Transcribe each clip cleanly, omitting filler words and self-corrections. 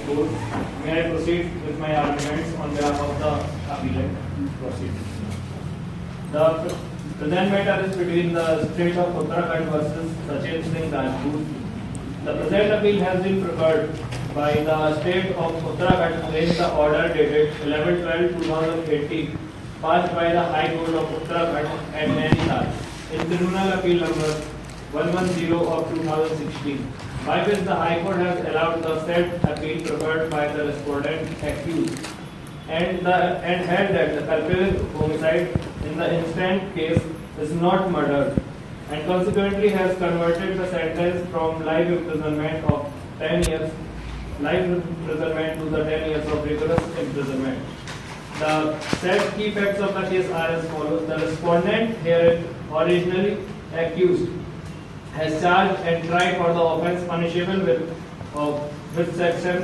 court. May I proceed with my arguments on behalf of the appellant? Proceed. The present matter is between the state of Uttarakhand versus Sachin Singh Rajput. The present appeal has been preferred by the state of Uttarakhand against the order dated 11/12/2018 passed by the High Court of Uttarakhand at Nainital in criminal appeal number 110 of 2016, by which the High Court has allowed the said appeal preferred by the respondent accused and held that the culpable homicide in the instant case is not murder, and consequently has converted the sentence from life imprisonment of 10 years life imprisonment to the 10 years of rigorous imprisonment. The said key facts of the case are as follows. The respondent, here originally accused, has charged and tried for the offence punishable with section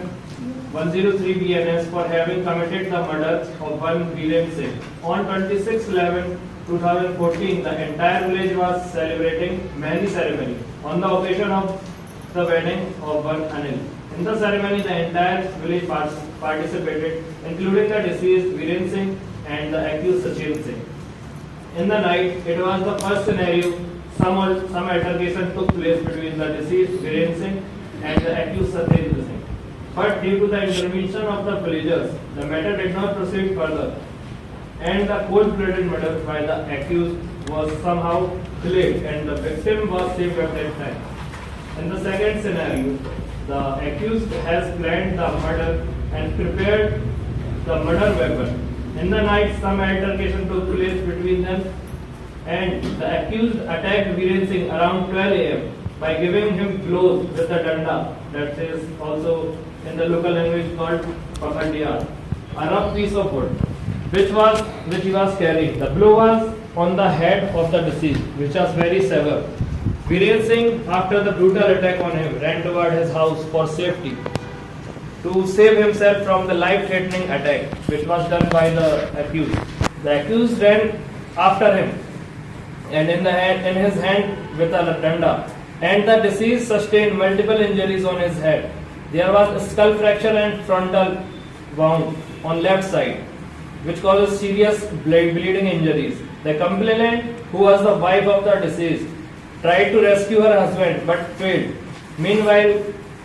103 BNS for having committed the murder of one Viren Singh. On 26/11/2014, the entire village was celebrating mehndi ceremony on the occasion of the wedding of one Anil. In the ceremony, the entire village participated, including the deceased Viren Singh and the accused Sachin Singh. In the night, it was the first scenario. Some altercation took place between the deceased Viren Singh and the accused Sachin Singh. But due to the intervention of the villagers, the matter did not proceed further, and the cold-blooded murder by the accused was somehow delayed, and the victim was saved at that time. In the second scenario, the accused has planned the murder and prepared the murder weapon. In the night, some altercation took place between them, and the accused attacked Viren Singh around 12 a.m. by giving him blows with the danda, that is also in the local language called pakhandiyar, a rough piece of wood, which he was carrying. The blow was on the head of the deceased, which was very severe. Viren Singh, after the brutal attack on him, ran toward his house for safety to save himself from the life-threatening attack, which was done by the accused. The accused ran after him, and in his hand with a danda, and the deceased sustained multiple injuries on his head. There was a skull fracture and frontal wound on left side, which causes serious bleeding injuries. The complainant, who was the wife of the deceased, tried to rescue her husband but failed. Meanwhile,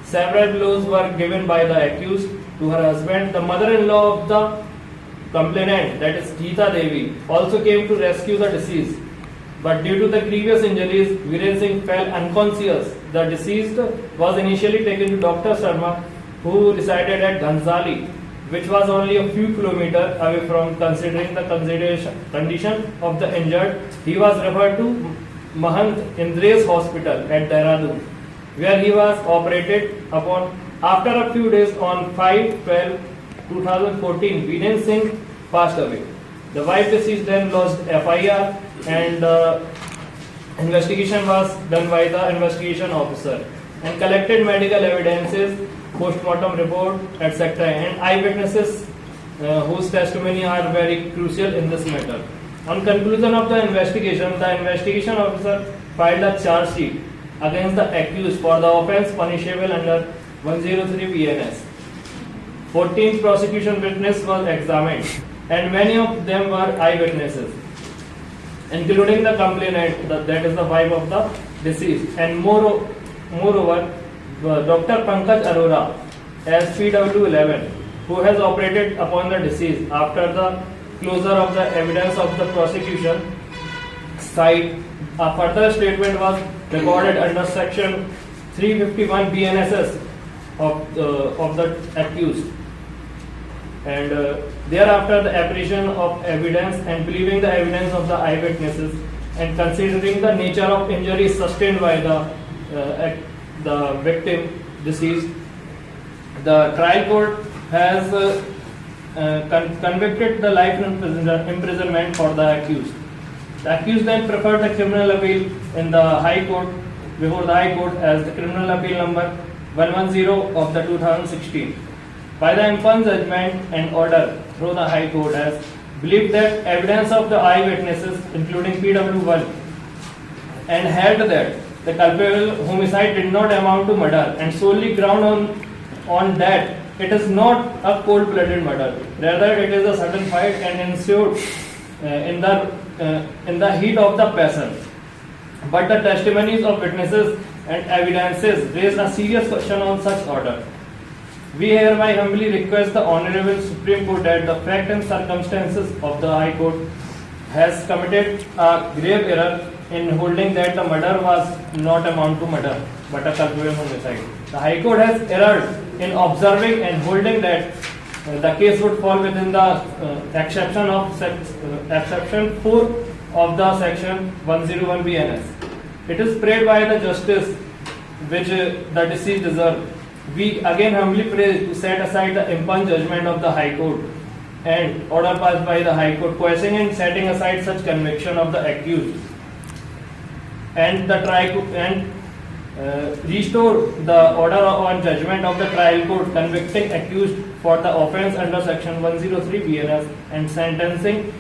several blows were given by the accused to her husband. The mother-in-law of the complainant, that is Geeta Devi, also came to rescue the deceased. But due to the grievous injuries, Viren Singh fell unconscious. The deceased was initially taken to Dr. Sharma, who resided at Ghanzali, which was only a few kilometers away from. Considering the condition of the injured, he was referred to Mahant Indres Hospital at Dehradun, where he was operated upon. After a few days, on 5/12/2014, Viren Singh passed away. The wife deceased then lodged FIR, and investigation was done by the investigation officer and collected medical evidences, post-mortem report, etc. and eyewitnesses whose testimony are very crucial in this matter. On conclusion of the investigation officer filed a charge sheet against the accused for the offence punishable under 103 BNS. 14 prosecution witnesses were examined, and many of them were eyewitnesses, including the complainant, that is the wife of the deceased, and moreover, Dr. Pankaj Arora as PW11, who has operated upon the deceased. After the closure of the evidence of the prosecution side, a further statement was recorded under section 351 BNSS of the accused. And thereafter, the appreciation of evidence and believing the evidence of the eyewitnesses, and considering the nature of injuries sustained by the victim deceased, the trial court has convicted the life imprisonment for the accused. The accused then preferred the criminal appeal in the High Court, before the High Court, as the criminal appeal number 110 of the 2016. By the impugned judgment and order through the High Court, has believed that evidence of the eyewitnesses, including PW1, and held that the culpable homicide did not amount to murder, and solely ground on that it is not a cold-blooded murder. Rather, it is a sudden fight and ensued in the heat of the passion. But the testimonies of witnesses and evidences raise a serious question on such order. We hereby humbly request the Honorable Supreme Court that the fact and circumstances of the High Court has committed a grave error in holding that the murder was not amount to murder but a culpable homicide. The High Court has erred in observing and holding that the case would fall within the exception 4 of the section 101 BNS. It is prayed by the justice which the deceased deserved. We again humbly pray to set aside the impugned judgment of the High Court and order passed by the High Court coercing and setting aside such conviction of the accused and the restore the order on judgment of the trial court convicting accused for the offence under section 103 BNS and sentencing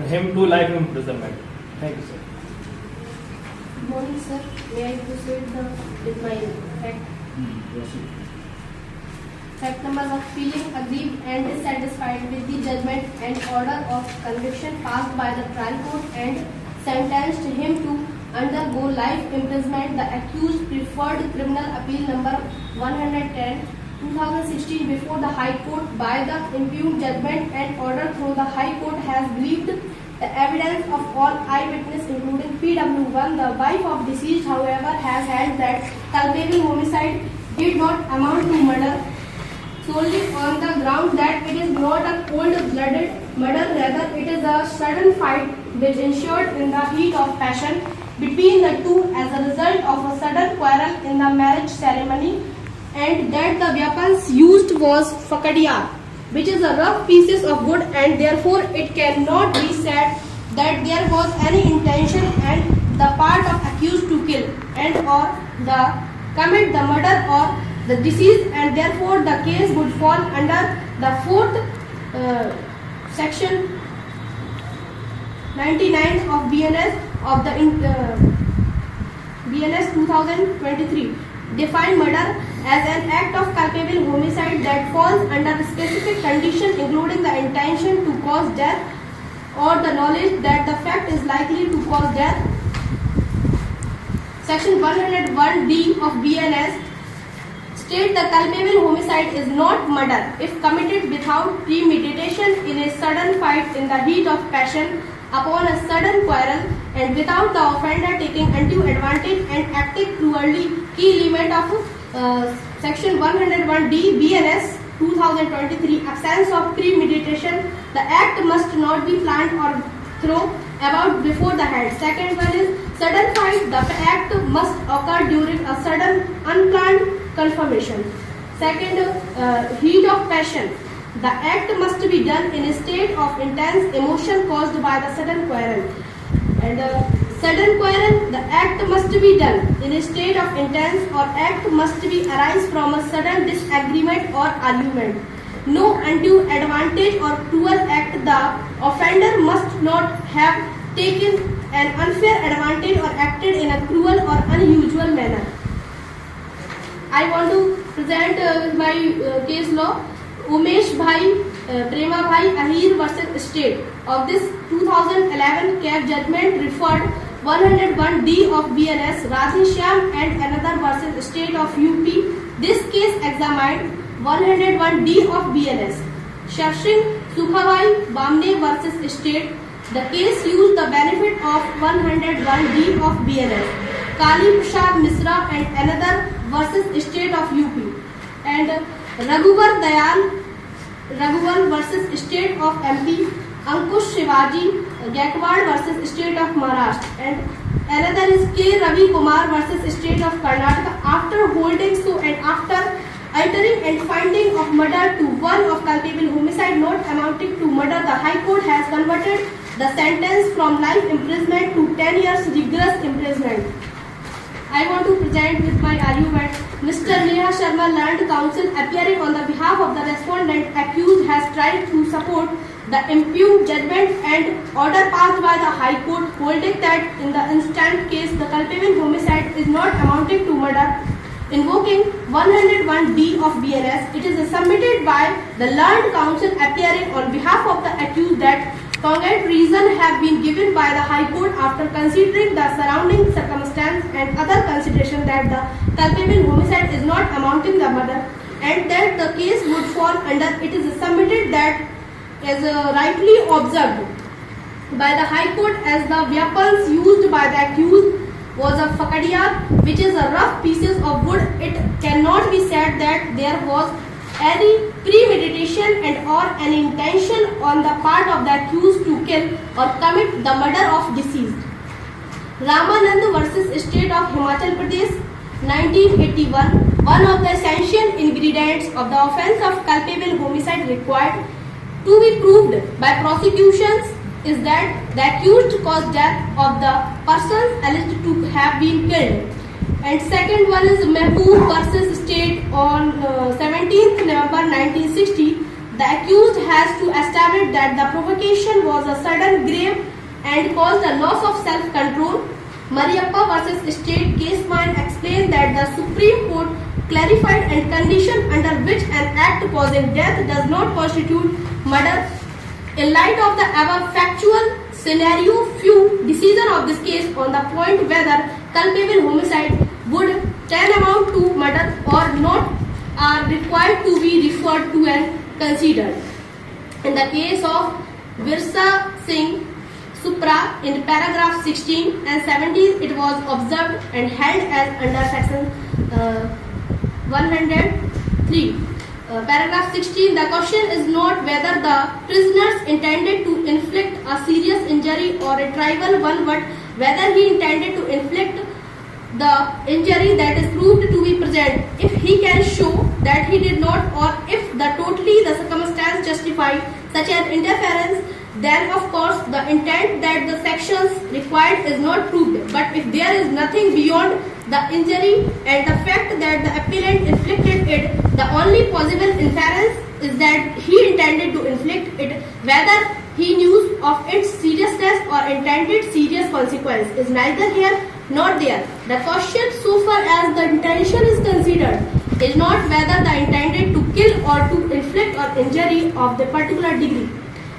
him to life imprisonment. Thank you, sir. Good morning, sir. May I proceed with my fact? Fact number 1. Feeling aggrieved and dissatisfied with the judgment and order of conviction passed by the trial court and sentenced him to undergo life imprisonment, the accused preferred criminal appeal number 110/2016 before the High Court by the impugned judgment and order through the High Court has believed the evidence of all eyewitnesses including PW1, the wife of deceased, however, has held that culpable homicide did not amount to murder solely on the ground that it is not a cold-blooded murder, rather it is a sudden fight which ensued in the heat of passion between the two as a result of a sudden quarrel in the marriage ceremony, and that the weapons used was fakadiya, which is a rough pieces of wood, and therefore it cannot be said that there was any intention and the part of accused to kill and or the commit the murder or the deceased, and therefore the case would fall under the 4th section 99 of BNS of the BNS 2023 define murder as an act of culpable homicide that falls under specific conditions including the intention to cause death or the knowledge that the fact is likely to cause death. Section 101D of BNS state the culpable homicide is not murder if committed without premeditation in a sudden fight in the heat of passion upon a sudden quarrel and without the offender taking undue advantage and acting cruelly. Key element of section 101D BNS 2023 absence of premeditation. The act must not be planned or thrown about before the head. Second one is sudden fight. The act must occur during a sudden unplanned confirmation. Second, heat of passion. The act must be done in a state of intense emotion caused by the sudden quarrel. And sudden quarrel, the act must be done in a state of intense or act must be arise from a sudden disagreement or argument. No undue advantage or cruel act. The offender must not have taken an unfair advantage or acted in a cruel or unusual manner. I want to present my case law. Umesh Bhai, Prema Bhai, Ahir versus State. Of this 2011 CAF judgment referred 101D of BNS, Radheshyam and another versus State of UP. This case examined 101D of BNS. Shashing Sukhavai, Bamne versus State. The case used the benefit of 101D of BNS. Kali Prasad Misra and another versus State of UP. And Raghuvar Dayal versus State of MP, Ankush Shivaji Gaekwad versus State of Maharashtra, and another is K. Ravi Kumar versus State of Karnataka. After holding so and after uttering and finding of murder to one of culpable homicide not amounting to murder, the High Court has converted the sentence from life imprisonment to 10 years rigorous imprisonment. I want to present with my argument. Mr. Neha Sharma, Learned Counsel, appearing on the behalf of the respondent accused, has tried to support the impugned judgment and order passed by the High Court, holding that in the instant case the culpable homicide is not amounting to murder invoking 101D of BNS, it is submitted by the learned counsel appearing on behalf of the accused that cogent reason have been given by the High Court after considering the surrounding circumstance and other consideration that the culpable homicide is not amounting the murder and that the case would fall under. It is submitted that is rightly observed by the High Court as the weapons used by the accused was a fakadiya, which is a rough pieces of wood. It cannot be said that there was any premeditation and or an intention on the part of the accused to kill or commit the murder of deceased. Ramanand versus State of Himachal Pradesh, 1981. One of the essential ingredients of the offence of culpable homicide required to be proved by prosecutions is that the accused caused death of the persons alleged to have been killed. And second one is Mehboob versus State on 17th November 1960. The accused has to establish that the provocation was a sudden, grave and caused a loss of self-control. Mariappa versus State case man explained that the Supreme Court clarified and condition under which an act causing death does not constitute murder. In light of the above factual scenario, few decision of this case on the point whether culpable homicide would tantamount to murder or not are required to be referred to and considered. In the case of Virsa Singh Supra, in paragraph 16 and 17, it was observed and held as under section 103. Paragraph 16, the question is not whether the prisoners intended to inflict a serious injury or a trivial one, but whether he intended to inflict the injury that is proved to be present. If he can show that he did not, or if the circumstance justified such an interference, then of course the intent that the sections required is not proved. But if there is nothing beyond the injury and the fact that the appellant inflicted it, the only possible inference is that he intended to inflict it. Whether he knew of its seriousness or intended serious consequence is neither here nor there. The question, so far as the intention is considered, is not whether the intended to kill or to inflict or injury of the particular degree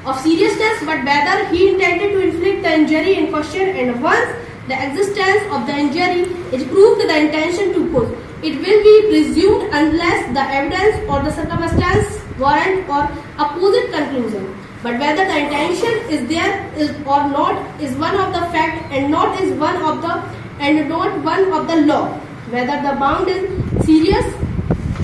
of seriousness, but whether he intended to inflict the injury in question, and once the existence of the injury is proved the intention to cause, it will be presumed unless the evidence or the circumstance warrant or opposite conclusion. But whether the intention is there or not is one of the fact and not one of the law. Whether the bound is serious,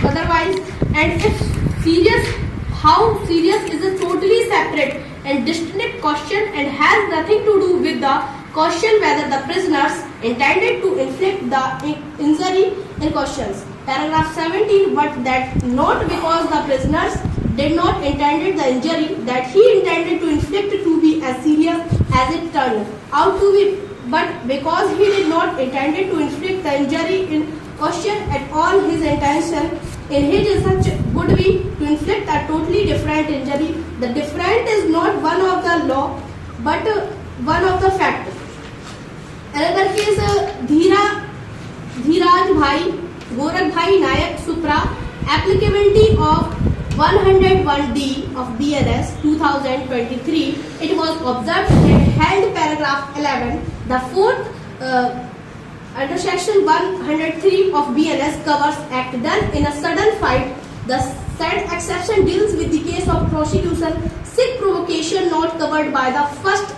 otherwise, and if serious, how serious is a totally separate and distinct question and has nothing to do with the question whether the prisoners intended to inflict the injury in questions. Paragraph 17, but that not because the prisoners did not intended the injury that he intended to inflict to be as serious as it turned out to be, but because he did not intended to inflict the injury in question at all, his intention in his research would be to inflict a totally different injury. The different is not one of the law, but one of the fact. Another case, Dhiraj Bhai, Gorakh Bhai Nayak Supra, applicability of 101D of BNS 2023. It was observed and held paragraph 11. The fourth under section 103 of BNS covers act done in a sudden fight. The said exception deals with the case of prosecution, sick provocation not covered by the first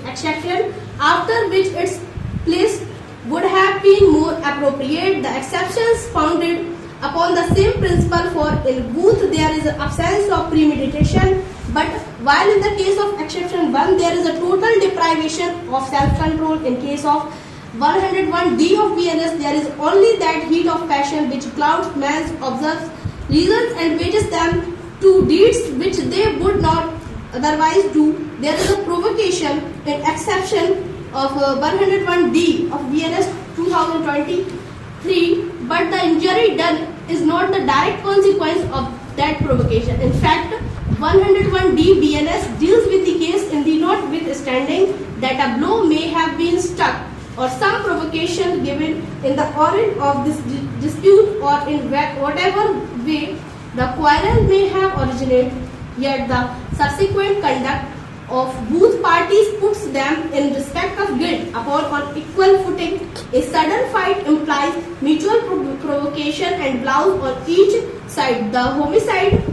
exception, after which its place would have been more appropriate. The exceptions founded upon the same principle, for in both there is an absence of premeditation, but while in the case of exception 1 there is a total deprivation of self-control. In case of 101D of BNS there is only that heat of passion which clouds man's observes reasons and wages them to deeds which they would not otherwise do. There is a provocation in exception of 101D of BNS 2023, but the injury done is not the direct consequence of that provocation. In fact, 101D BNS deals with the case in the notwithstanding that a blow may have been struck or some provocation given in the origin of this dispute or in whatever way the quarrel may have originated, yet the subsequent conduct of both parties puts them in respect of guilt upon on equal footing. A sudden fight implies mutual provocation and blows on each side. The homicide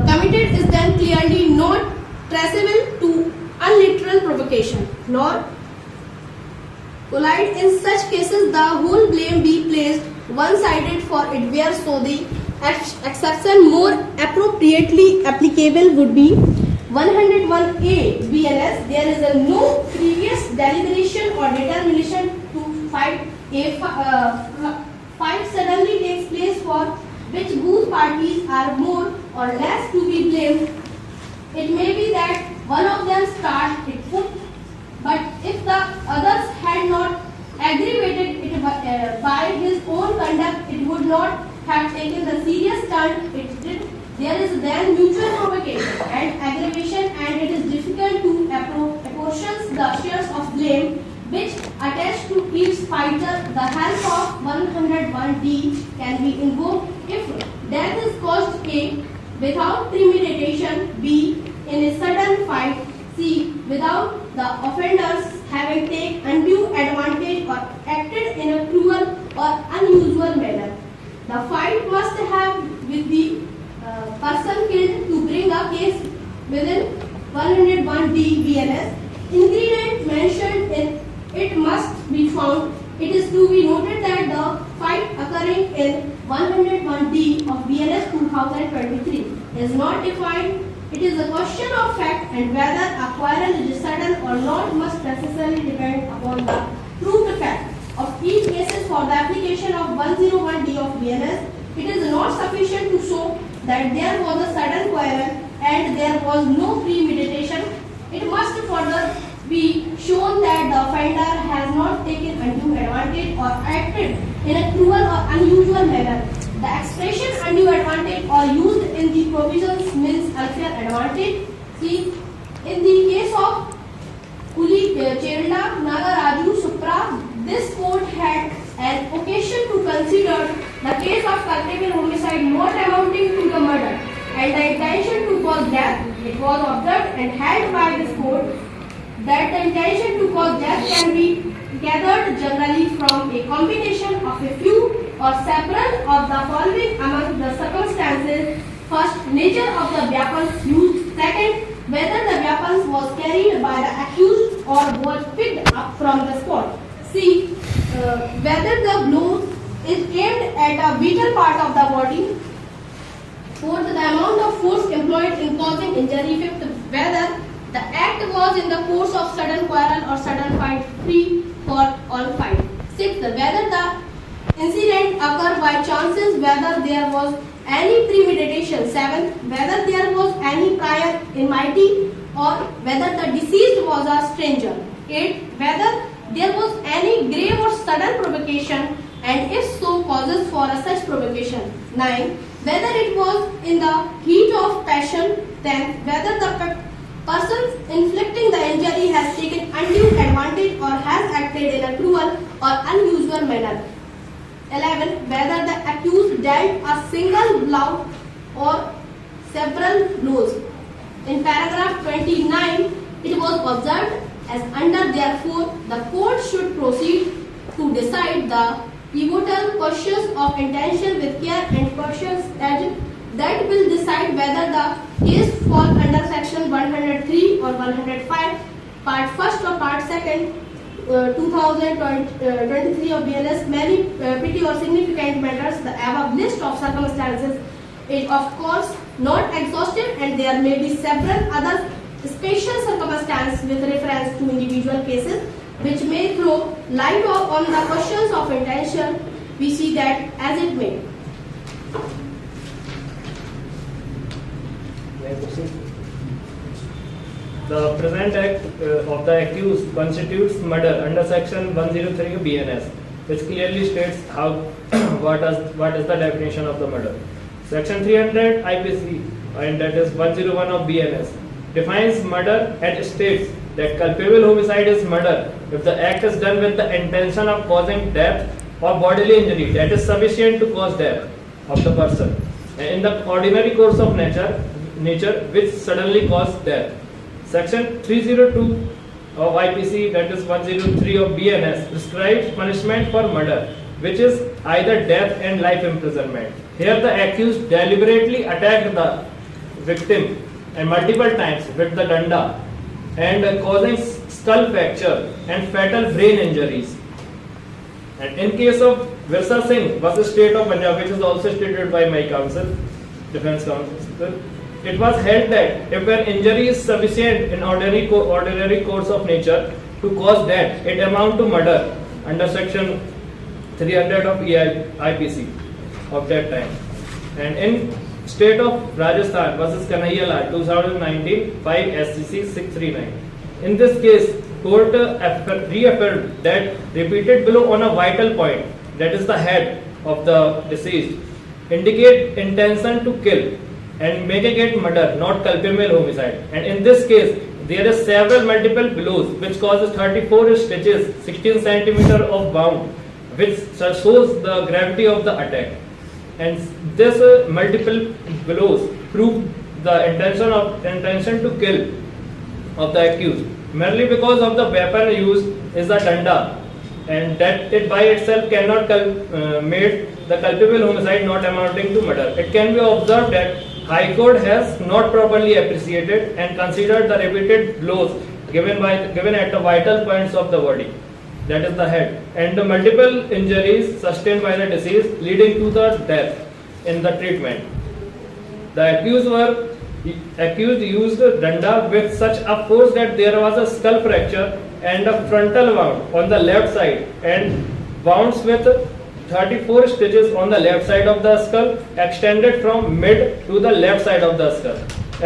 committed is then clearly not traceable to unliteral provocation, nor collide. In such cases, the whole blame be placed one-sided for it, where so the exception more appropriately applicable would be 101A BNS. There is no previous deliberation or determination to fight. A fight suddenly takes place for which both parties are more or less to be blamed. It may be that one of them starts it put, but if the others had not aggravated it by his own conduct, it would not have taken the serious turn it did. There is then mutual provocation and aggravation, and it is difficult to apportion the shares of blame which attach to each fighter. The help of 101D can be invoked if death is caused A without premeditation, B in a sudden fight, C without the offenders having taken undue advantage or acted in a cruel or unusual manner. The fight must have with the person killed to bring a case within 101D BNS. Ingredient mentioned in it must be found. It is to be noted that the fight occurring in 101D of BNS 2023 is not defined. It is a question of fact, and whether a quarrel is sudden or not must necessarily depend upon the proved fact of each case. For the application of 101D of BNS, it is not sufficient to show that there was a sudden quarrel and there was no premeditation. It must further be shown that the offender has not taken undue advantage or acted in a cruel or unusual manner. The expression undue advantage or used in the provisions means unfair advantage. See, in the case of Uli Cherla Nagaraju Supra, this court had an occasion to consider the case of culpable homicide not amounting to the murder and the intention to cause death. It was observed and held by this court that the intention to cause death can be gathered generally from a combination of a few or several of the following among the circumstances. First, nature of the weapons used. Second, whether the weapons was carried by the accused or was picked up from the spot. C. Whether the blow is aimed at a vital part of the body. Fourth, the amount of force employed in causing injury. Fifth, whether the act was in the course of sudden quarrel or sudden fight, free for all fight. Sixth, whether the incident occurred by chances, whether there was any premeditation. Seventh, whether there was any prior enmity or whether the deceased was a stranger. Eighth, whether there was any grave or sudden provocation, and if so, causes for such provocation. 9. Whether it was in the heat of passion. 10. Whether the person inflicting the injury has taken undue advantage or has acted in a cruel or unusual manner. 11. Whether the accused dealt a single blow or several blows. In paragraph 29, it was observed as under, therefore, the court should proceed to decide the pivotal questions of intention with care and questions that will decide whether the case falls under section 103 or 105, part 1st or part 2nd, 2023 of BNS. Many petty or significant matters. The above list of circumstances is of course not exhaustive, and there may be several other special circumstances with reference to individual cases which may throw light on the questions of intention. We see that as it may. The present act of the accused constitutes murder under section 103 of BNS, which clearly states how what is the definition of the murder. Section 300 IPC, and that is 101 of BNS, defines murder and states that culpable homicide is murder if the act is done with the intention of causing death or bodily injury that is sufficient to cause death of the person in the ordinary course of nature which suddenly cause death. Section 302 of IPC, that is 103 of BNS, prescribes punishment for murder, which is either death and life imprisonment. Here the accused deliberately attacked the victim and multiple times with the danda and causing skull fracture and fatal brain injuries. And in case of Virsa Singh versus State of Punjab, which is also stated by my counsel, defense counsel, it was held that if an injury is sufficient in ordinary course of nature to cause death, it amounts to murder under section 300 of IPC of that time. And in State of Rajasthan versus Kanhaiyalal 2019 5 SCC 639. In this case, court reaffirmed that repeated blow on a vital point, that is the head of the deceased, indicate intention to kill and making it murder, not culpable homicide. And in this case, there is several multiple blows which causes 34 stitches, 16 centimeter of wound, which shows the gravity of the attack. And this multiple blows prove the intention to kill of the accused merely because of the weapon used is the danda, and that it by itself cannot make the culpable homicide not amounting to murder. It can be observed that High Court has not properly appreciated and considered the repeated blows given at the vital points of the body, that is the head, and the multiple injuries sustained by the deceased leading to the death in the treatment. The accused used danda with such a force that there was a skull fracture and a frontal wound on the left side and wounds with 34 stitches on the left side of the skull extended from mid to the left side of the skull,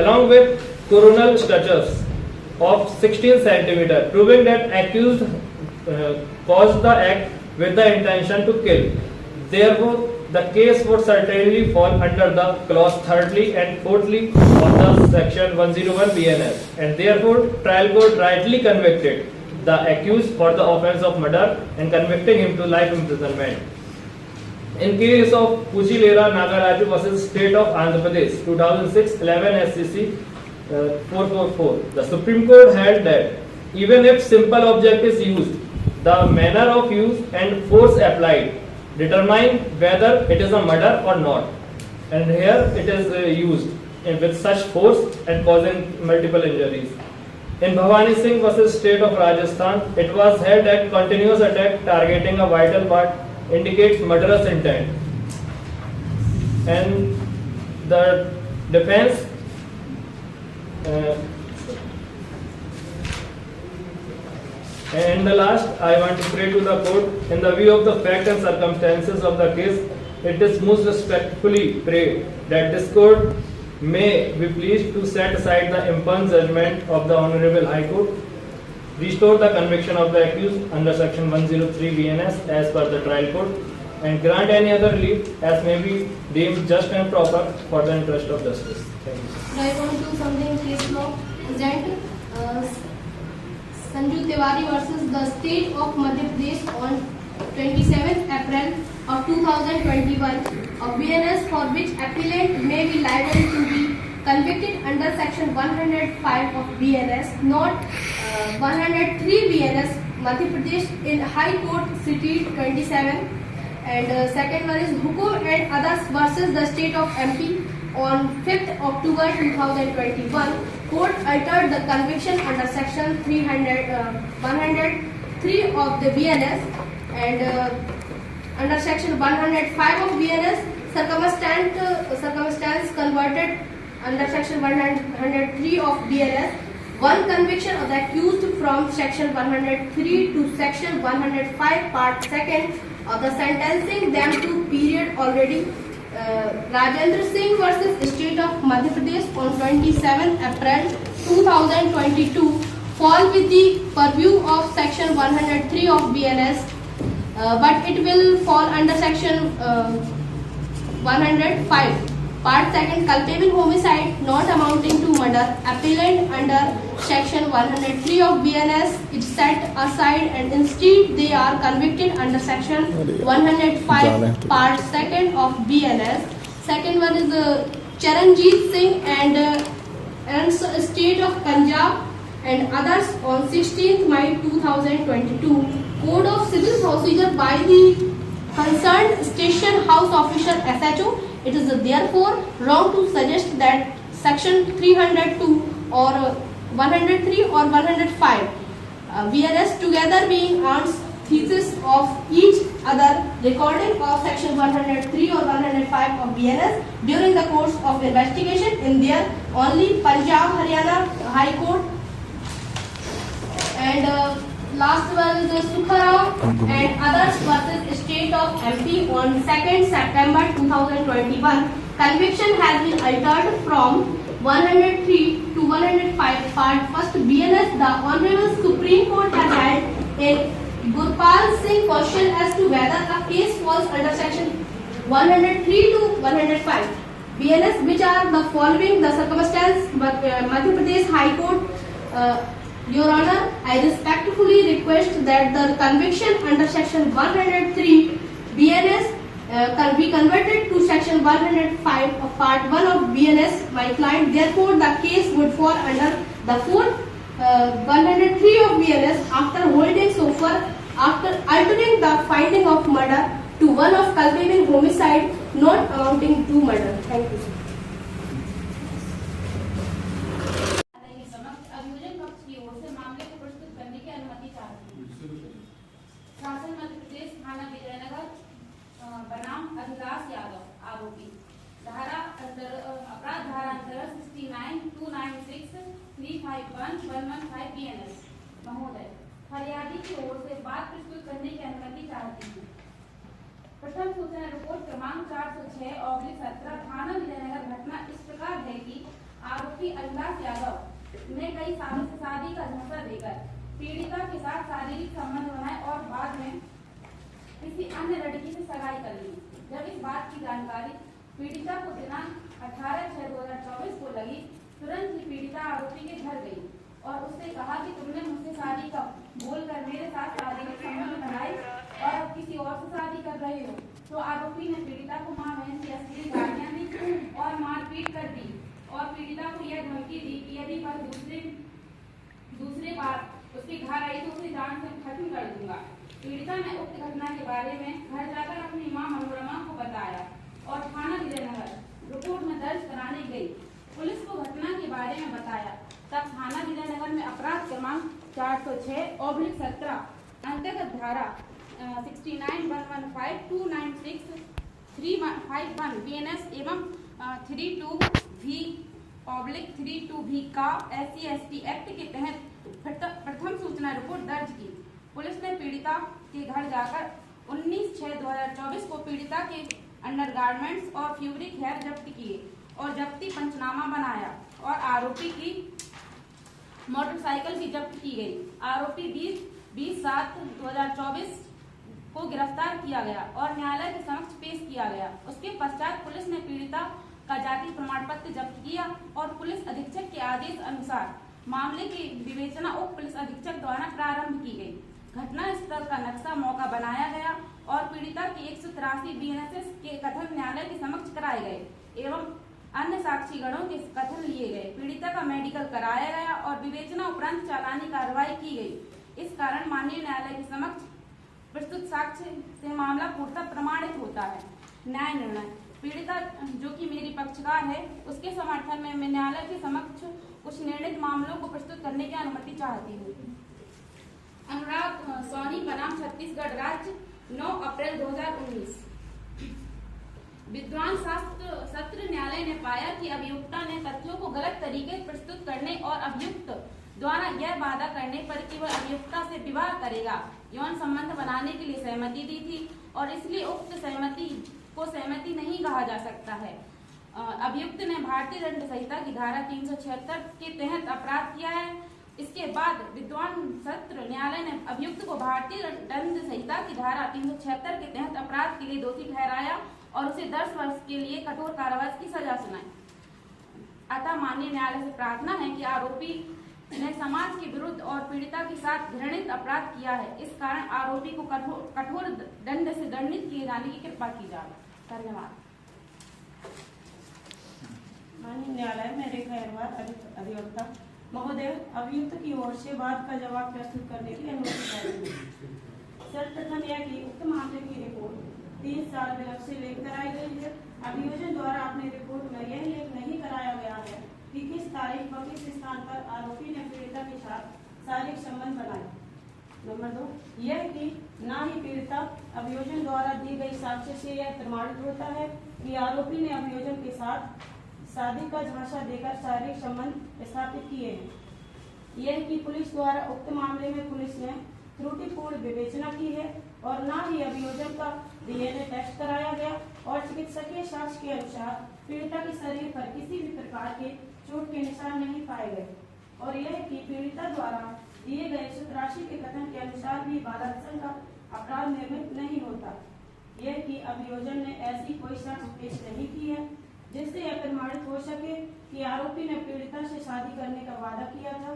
along with coronal stitches of 16 centimeter, proving that accused caused the act with the intention to kill. Therefore, the case would certainly fall under the clause thirdly and fourthly of the section 101 BNS, and therefore trial court rightly convicted the accused for the offence of murder and convicting him to life imprisonment. In case of Puchilera Nagaraju versus State of Andhra Pradesh 2006 11 SCC 444, the Supreme Court held that even if simple object is used, the manner of use and force applied determine whether it is a murder or not. And here it is used with such force and causing multiple injuries. In Bhavani Singh versus State of Rajasthan, it was held that continuous attack targeting a vital part indicates murderous intent. And the defense and the last, I want to pray to the court, in the view of the fact and circumstances of the case, it is most respectfully prayed that this court may be pleased to set aside the impugned judgment of the Honorable High Court, restore the conviction of the accused under section 103 BNS as per the trial court, and grant any other relief as may be deemed just and proper for the interest of justice. Thank you. Now I want to do something case law. Present Sanju Tiwari versus the State of Madhya Pradesh on 27th April of 2021 of BNS, for which appellant may be liable to be convicted under section 105 of BNS, not 103 BNS Madhya Pradesh in High Court City 27. And second one is Hukum and others versus the State of MP on 5th October 2021. Court altered the conviction under section 103 of the BNS, and under section 105 of BNS, circumstance converted under section 103 of BNS, one conviction of the accused from section 103 to section 105 part 2nd of the sentencing them to period already. Rajendra Singh versus State of Madhya Pradesh on 27 April 2022 fall with the purview of section 103 of BNS, but it will fall under section 105. Part 2, culpable homicide not amounting to murder. Appellant under section 103 of BNS is set aside and instead they are convicted under section 105 part 2 of BNS. Second one is Charanjit Singh and state of Punjab and others on 16th May 2022. Code of Civil Procedure by the concerned station house officer SHO. It is therefore wrong to suggest that section 302 or 103 or 105 BNS together being antithesis of each other. Recording of section 103 or 105 of BNS during the course of investigation in their only Punjab Haryana High Court. And last one is Sukharao and others versus State of MP on 2nd September 2021. Conviction has been altered from 103 to 105 part 1st BNS. The Honorable Supreme Court has held in Gurpal Singh question as to whether a case falls under section 103 to 105 BNS, which are the following the circumstance. Madhya Pradesh High Court, Your Honor, I respectfully request that the conviction under section 103 BNS be converted to section 105 of part 1 of BNS. My client, therefore, the case would fall under the 103 of BNS after holding so far, after altering the finding of murder to one of culpable homicide not amounting to murder. Thank you, sir. शासन मध्य प्रदेश थाना विजयनगर बनाम अभिलाष यादव आरोपी धारा अपराध धारा अंतर्गत 69, 296, 351, 115 BNS। महोदय, फरियादी की ओर से बात प्रस्तुत करने की अनुमति चाहती हूँ। प्रथम सूचना रिपोर्ट क्रमांक 406/17 थाना विजयनगर। घटना इस प्रकार है कि आरोपी अभिलाष यादव ने कई सालों से शादी का झांसा देकर पीड़िता के साथ शारीरिक संबंध बनाए और बाद में किसी अन्य लड़की से सगाई कर ली। जब इस बात की जानकारी पीड़िता को दिनांक 18/6/2024 को लगी, तुरंत ही पीड़िता आरोपी के घर गई और उससे कहा कि तुमने मुझसे शादी का बोलकर मेरे साथ शारीरिक संबंध बनाए और अब किसी और से शादी कर रहे हो। तो आरोपी ने पीड़िता को मां बहन की अश्लील गालियां दी और मारपीट कर दी और पीड़िता को यह धमकी दी कि यदि वह दूसरे बार उसके घर आई तो उसे जान से खत्म कर दूंगा। पीड़िता ने उक्त घटना के बारे में घर जाकर अपनी मां मनोरमा को बताया और थाना विजयनगर रिपोर्ट में दर्ज कराने गई। पुलिस को घटना के बारे में बताया। तब थाना विजयनगर में अपराध क्रमांक 406/17 अंतर्गत धारा 69, 115, 296, 351 BNS एवं 32V/32V का SC/ST एक्ट के तहत प्रथम सूचना रिपोर्ट दर्ज की। पुलिस ने पीड़िता के घर जाकर 19/6/2024 को पीड़िता के अंडरगारमेंट्स और फ्यूरिक हेयर जब्त किए और जब्ती पंचनामा बनाया और आरोपी की मोटरसाइकिल भी जब्त की गई। आरोपी 20/7/2024 को गिरफ्तार किया गया और न्यायालय के समक्ष पेश किया गया। उसके पश्चात पुलिस ने पीड़िता का जाति प्रमाण पत्र जब्त किया और पुलिस अधीक्षक के आदेश अनुसार मामले की विवेचना उप पुलिस अधीक्षक द्वारा प्रारंभ की गई। घटना स्थल का नक्शा मौका बनाया गया और पीड़िता की 183 BNS के कथन न्यायालय के समक्ष कराए गए एवं अन्य साक्षीगणों के कथन लिए गए। पीड़िता का मेडिकल कराया गया और विवेचना उपरांत चालानी कार्रवाई की गई। इस कारण माननीय न्यायालय के समक्ष प्रस्तुत साक्ष्य से मामला पूर्णतः प्रमाणित होता है। न्याय निर्णय। पीड़िता जो कि मेरी पक्षकार है, उसके समर्थन में मैं न्यायालय के समक्ष कुछ निर्णित मामलों को प्रस्तुत करने की अनुमति चाहती हूँ। अनुराग सोनी बनाम छत्तीसगढ़ राज्य 9 अप्रैल 2019। विद्वान सत्र न्यायालय ने पाया कि अभियुक्ता ने तथ्यों को गलत तरीके से प्रस्तुत करने और अभियुक्त द्वारा यह वादा करने पर कि वह अभियुक्ता से विवाह करेगा, यौन संबंध बनाने के लिए सहमति दी थी और इसलिए उक्त सहमति को सहमति नहीं कहा जा सकता है। अभियुक्त ने भारतीय दंड संहिता की धारा 376 के तहत अपराध किया है। इसके बाद विद्वान सत्र न्यायालय ने अभियुक्त को भारतीय दंड संहिता की धारा 376 के तहत अपराध के लिए दोषी ठहराया और उसे 10 वर्ष के लिए कठोर कारावास की सजा सुनाए। अतः माननीय न्यायालय से प्रार्थना है कि आरोपी ने समाज के विरुद्ध और पीड़िता के साथ घृणित अपराध किया है, इस कारण आरोपी को कठोर दंड से दंडित किए जाने की कृपा की जाए। धन्यवाद। माननीय न्यायालय में रेखा अग्रवाल अधिवक्ता महोदय, अभियुक्त की ओर से वाद का जवाब प्रस्तुत करने की अनुमति चाहती हूँ। सर्वप्रथम यह कि उक्त मामले की रिपोर्ट 3 साल विलंब से लेख कराई गई है। अभियोजन द्वारा अपनी रिपोर्ट में यह लेख नहीं कराया गया है कि किस तारीख व किस स्थान पर आरोपी ने पीड़िता के साथ शारीरिक संबंध बनाए। नंबर 2, यह कि न ही पीड़िता अभियोजन द्वारा दी गई साक्ष्य से यह प्रमाणित होता है कि आरोपी ने अभियोजन के साथ शादी का झांसा देकर शारीरिक संबंध स्थापित किए हैं। यह कि पुलिस द्वारा उक्त मामले में पुलिस ने त्रुटिपूर्ण विवेचना की है और न ही अभियोजन का DNA टेस्ट कराया गया और चिकित्सकीय साक्ष्य के अनुसार पीड़िता के शरीर पर किसी भी प्रकार के चोट के निशान नहीं पाए गए। और यह कि पीड़िता द्वारा दिए गए सूत्रराशि के कथन के अनुसार भी बालात्संग का अपराध निर्मित नहीं होता। यह कि अभियोजन ने ऐसी कोई साक्ष्य पेश नहीं की है जिससे यह प्रमाणित हो सके कि आरोपी ने पीड़िता से शादी करने का वादा किया था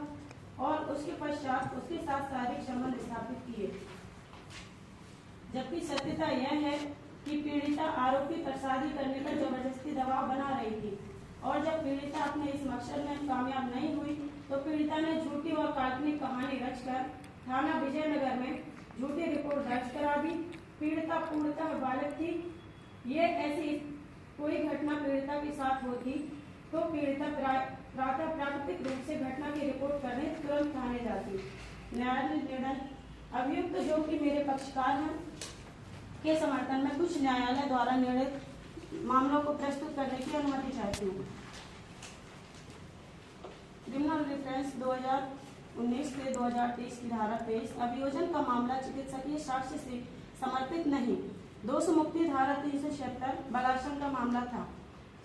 और उसके पश्चात उसके साथ शारीरिक संबंध स्थापित किए। जबकि सत्यता यह है कि पीड़िता आरोपी पर शादी करने का जबरदस्ती दबाव बना रही थी और जब पीड़िता अपने इस मकसद में कामयाब नहीं हुई तो पीड़िता ने झूठी और काल्पनिक कहानी रचकर थाना विजयनगर में झूठी रिपोर्ट दर्ज करा दी। पीड़िता पूर्णतः बालक थी। ये ऐसी कोई घटना पीड़िता के साथ होती तो पीड़िता प्रातः प्राकृतिक रूप से घटना की रिपोर्ट करने तुरंत थाने जाती। न्यायालय निर्णय अभियुक्त जो कि मेरे पक्षकार हैं के समर्थन में कुछ न्यायालय द्वारा निर्णित मामलों को प्रस्तुत करने की अनुमति चाहती हूँ। क्रिमिनल रेफरेंस 2019 से 2023 की धारा 23 अभियोजन का मामला चिकित्सकीय साक्ष्य से समर्पित नहीं। दोष मुक्ति धारा 376 बलात्संग का मामला था।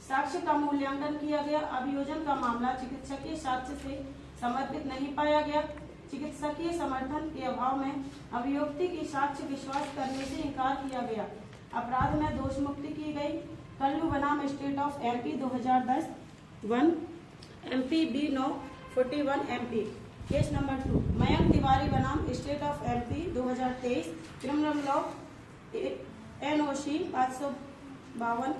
साक्ष्य का मूल्यांकन किया गया। अभियोजन का मामला चिकित्सकीय साक्ष्य से समर्पित नहीं पाया गया। चिकित्सकीय समर्थन के अभाव में अभियुक्ति की साक्ष्य विश्वास करने से इनकार किया गया। अपराध में दोष मुक्ति की गई। कल्लू बनाम state of MP 2010 1 MP B9 41 MP। Case number 2 Mayank Tiwari बनाम state of MP 2023 criminal law NOC 552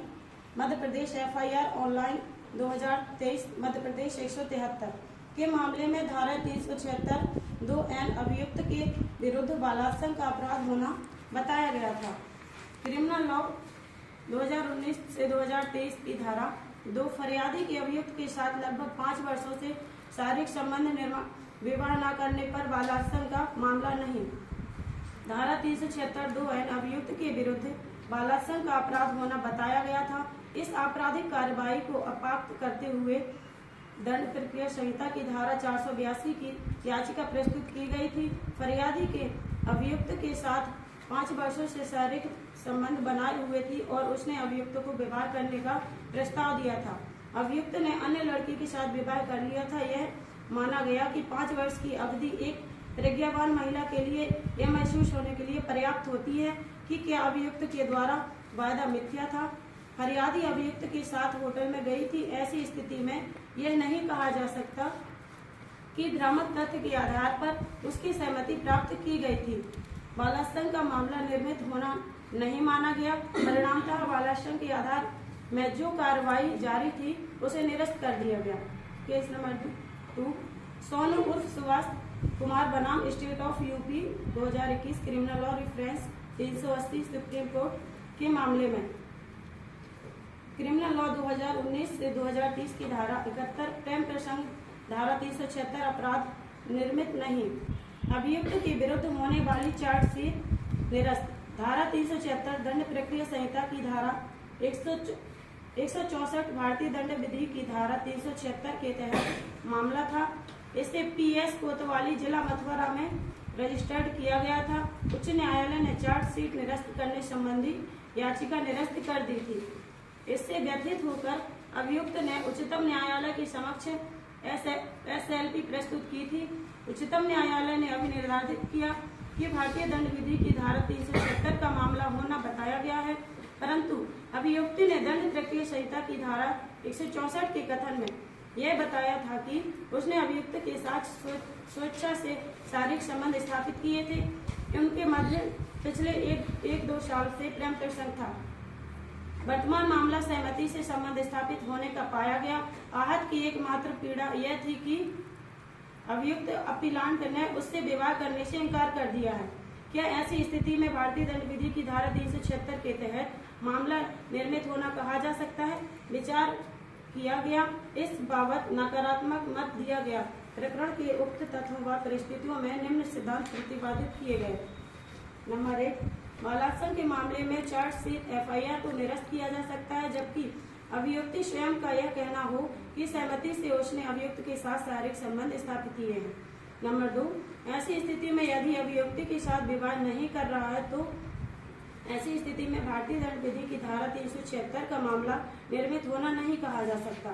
Madhya Pradesh FIR online 2023 Madhya Pradesh 173 के मामले में धारा 376 2N अभियुक्त के विरुद्ध बालात्संग का अपराध होना बताया गया था। क्रिमिनल लॉ 2019 से 2023 की धारा 2 फरियादी के अभियुक्त के साथ लगभग 5 वर्षों से शारीरिक संबंध विवाह न करने पर बालात्संग का मामला नहीं। धारा 376 2N अभियुक्त के विरुद्ध बालात्संग का अपराध होना बताया गया था। इस आपराधिक कार्यवाही को अपाक्त करते हुए दंड प्रक्रिया संहिता की धारा 482 की याचिका प्रस्तुत की गई थी। फरियादी के अभियुक्त के साथ 5 वर्षों से शारीरिक संबंध बनाए हुए थी और उसने अभियुक्त को विवाह करने का प्रस्ताव दिया था। अभियुक्त ने अन्य लड़की के साथ विवाह कर लिया था। यह माना गया कि 5 वर्ष की अवधि एक प्रज्ञावान महिला के लिए यह महसूस होने के लिए पर्याप्त होती है कि क्या अभियुक्त के द्वारा वादा मिथ्या था। फरियादी अभियुक्त के साथ होटल में गई थी। ऐसी स्थिति में यह नहीं कहा जा सकता कि भ्रामक तथ्य के आधार पर उसकी सहमति प्राप्त की गई थी। बालात्संग का मामला निर्मित होना नहीं माना गया। परिणामतः बालात्संग के आधार में जो कार्रवाई जारी थी उसे निरस्त कर दिया गया। केस नंबर 2 सोनू उर्फ सुभाष कुमार बनाम state of UP 2021 criminal law reference 380 supreme court के मामले में क्रिमिनल लॉ 2019 से 2030 की धारा 71 प्रेम प्रसंग धारा 376 अपराध निर्मित नहीं। अभियुक्त के विरुद्ध होने वाली चार्जशीट निरस्त। धारा 376 दंड प्रक्रिया संहिता की धारा 164 भारतीय दंड विधि की धारा 376 के तहत मामला था। इसे PS कोतवाली जिला मथुरा में रजिस्टर्ड किया गया था। उच्च न्यायालय ने चार्जशीट निरस्त करने संबंधी याचिका निरस्त कर दी थी। इससे व्यथित होकर अभियुक्त ने उच्चतम न्यायालय के समक्ष SLP प्रस्तुत की थी। उच्चतम न्यायालय ने अभी निर्धारित किया कि भारतीय दंड विधि की धारा 376 का मामला होना बताया गया है, परंतु अभी अभियुक्ति ने दंड प्रक्रिया संहिता की धारा 164 के कथन में यह बताया था कि उसने अभियुक्त के साथ स्वेच्छा से शारीरिक संबंध स्थापित किए थे। उनके मध्य पिछले एक दो साल से प्रेम प्रसंग था। वर्तमान मामला सहमति से संबंध स्थापित होने का पाया गया। आहत की एकमात्र पीड़ा यह थी कि अभियुक्त अपीलांट ने उससे विवाह करने से इनकार कर दिया है। क्या ऐसी स्थिति में भारतीय दंड विधि की धारा 376 के तहत मामला निर्मित होना कहा जा सकता है? विचार किया गया। इस बाबत नकारात्मक मत दिया गया। प्रकरण के उक्त तथ्यों व परिस्थितियों में निम्न सिद्धांत प्रतिपादित किए गए। नंबर 1, बलात्कार के मामले में चार्जशीट FIR को निरस्त किया जा सकता है, जबकि अभियुक्त स्वयं का यह कहना हो कि सहमति से उसने अभियुक्त के साथ शारीरिक संबंध स्थापित किए हैं। नंबर 2, ऐसी स्थिति में यदि अभियुक्त के साथ विवाह नहीं कर रहा है तो ऐसी स्थिति में भारतीय दंड विधि की धारा 376 का मामला निर्मित होना नहीं कहा जा सकता।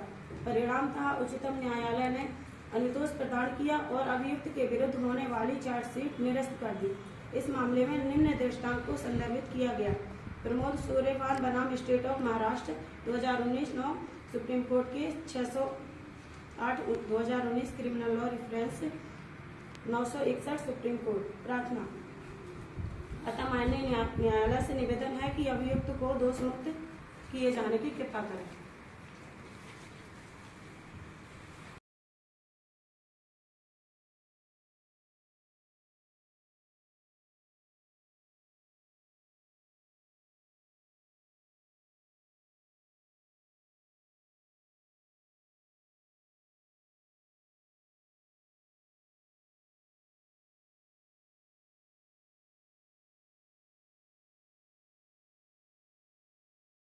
परिणामतः उच्चतम न्यायालय ने अनुतोष प्रदान किया और अभियुक्त के विरुद्ध होने वाली चार्जशीट निरस्त कर दी। इस मामले में निम्न दृष्टांत को संदर्भित किया गया। प्रमोद सूर्यपाल बनाम state of Maharashtra 2019-9 supreme court के 608/2019 criminal law reference 961 supreme court. प्रार्थना। अतः माननीय न्यायालय से निवेदन है कि अभियुक्त को दोष मुक्त किए जाने की कृपा करें।